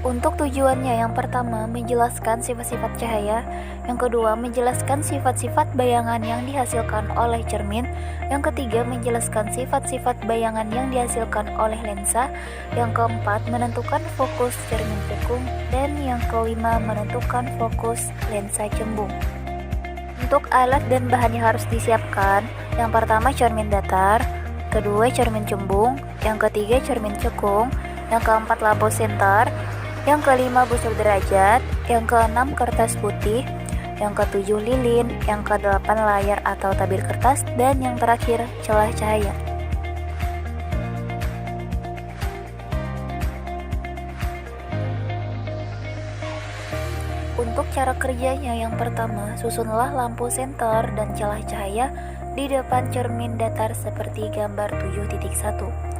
Untuk tujuannya, yang pertama menjelaskan sifat-sifat cahaya, yang kedua menjelaskan sifat-sifat bayangan yang dihasilkan oleh cermin, yang ketiga menjelaskan sifat-sifat bayangan yang dihasilkan oleh lensa, yang keempat menentukan fokus cermin cekung, dan yang kelima menentukan fokus lensa cembung. Untuk alat dan bahan yang harus disiapkan, yang pertama cermin datar, kedua cermin cembung, yang ketiga cermin cekung, yang keempat lampu senter, yang kelima busur derajat, yang keenam kertas putih, yang ketujuh lilin, yang kedelapan layar atau tabir kertas, dan yang terakhir celah cahaya. Untuk cara kerjanya, yang pertama susunlah lampu senter dan celah cahaya di depan cermin datar seperti gambar 7.1.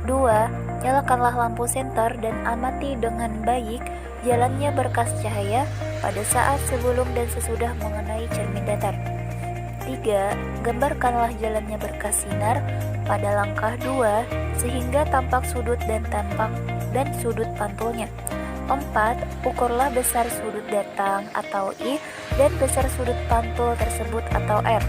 2. Nyalakanlah lampu senter dan amati dengan baik jalannya berkas cahaya pada saat sebelum dan sesudah mengenai cermin datar. 3. Gambarkanlah jalannya berkas sinar pada langkah 2 sehingga tampak sudut dan sudut pantulnya. 4. Ukurlah besar sudut datang atau I dan besar sudut pantul tersebut atau R.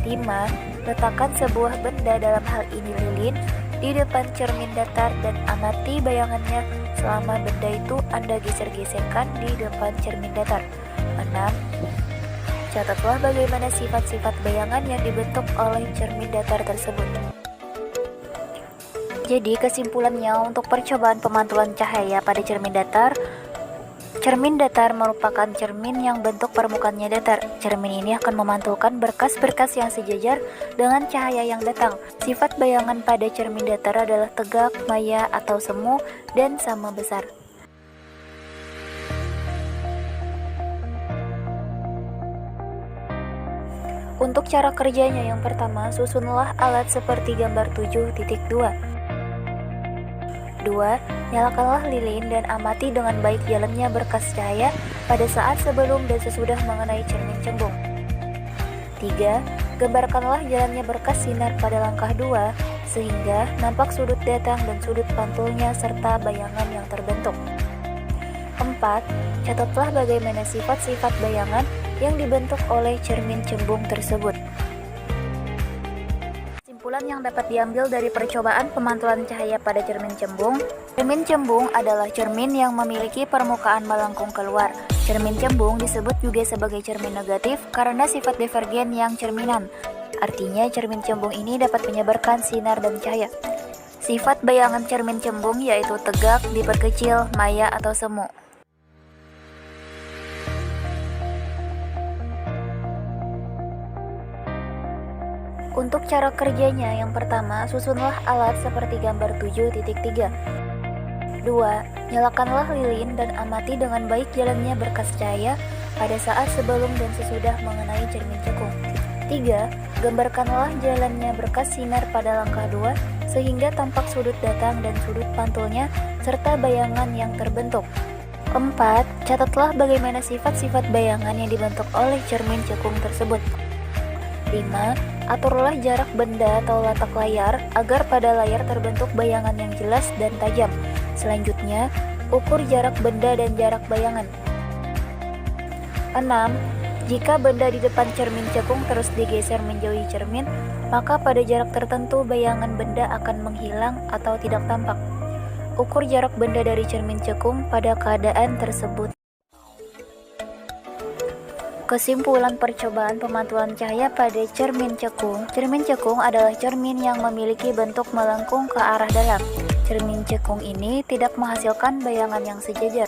5. Letakkan sebuah benda, dalam hal ini lilin, di depan cermin datar dan amati bayangannya selama benda itu Anda geser-geserkan di depan cermin datar. 6. Catatlah bagaimana sifat-sifat bayangan yang dibentuk oleh cermin datar tersebut. Jadi kesimpulannya, untuk percobaan pemantulan cahaya pada cermin datar merupakan cermin yang bentuk permukaannya datar. Cermin ini akan memantulkan berkas-berkas yang sejajar dengan cahaya yang datang. Sifat bayangan pada cermin datar adalah tegak, maya, atau semu, dan sama besar. Untuk cara kerjanya, yang pertama susunlah alat seperti gambar 7.2. 2. Nyalakanlah lilin dan amati dengan baik jalannya berkas cahaya pada saat sebelum dan sesudah mengenai cermin cembung. 3. Gambarkanlah jalannya berkas sinar pada langkah 2 sehingga nampak sudut datang dan sudut pantulnya serta bayangan yang terbentuk. 4. Catatlah bagaimana sifat-sifat bayangan yang dibentuk oleh cermin cembung tersebut. Kesimpulan yang dapat diambil dari percobaan pemantulan cahaya pada cermin cembung. Cermin cembung adalah cermin yang memiliki permukaan melengkung keluar. Cermin cembung disebut juga sebagai cermin negatif karena sifat divergen yang cerminan. Artinya cermin cembung ini dapat menyebarkan sinar dan cahaya. Sifat bayangan cermin cembung yaitu tegak, diperkecil, maya, atau semu. Untuk cara kerjanya, yang pertama susunlah alat seperti gambar 7.3. 2. Nyalakanlah lilin dan amati dengan baik jalannya berkas cahaya pada saat sebelum dan sesudah mengenai cermin cekung. 3. Gambarkanlah jalannya berkas sinar pada langkah 2 sehingga tampak sudut datang dan sudut pantulnya serta bayangan yang terbentuk. 4. Catatlah bagaimana sifat-sifat bayangan yang dibentuk oleh cermin cekung tersebut. 5. Aturlah jarak benda atau latak layar agar pada layar terbentuk bayangan yang jelas dan tajam. Selanjutnya, ukur jarak benda dan jarak bayangan. 6. Jika benda di depan cermin cekung terus digeser menjauhi cermin, maka pada jarak tertentu bayangan benda akan menghilang atau tidak tampak. Ukur jarak benda dari cermin cekung pada keadaan tersebut. Kesimpulan percobaan pemantulan cahaya pada cermin cekung. Cermin cekung adalah cermin yang memiliki bentuk melengkung ke arah dalam. Cermin cekung ini tidak menghasilkan bayangan yang sejajar.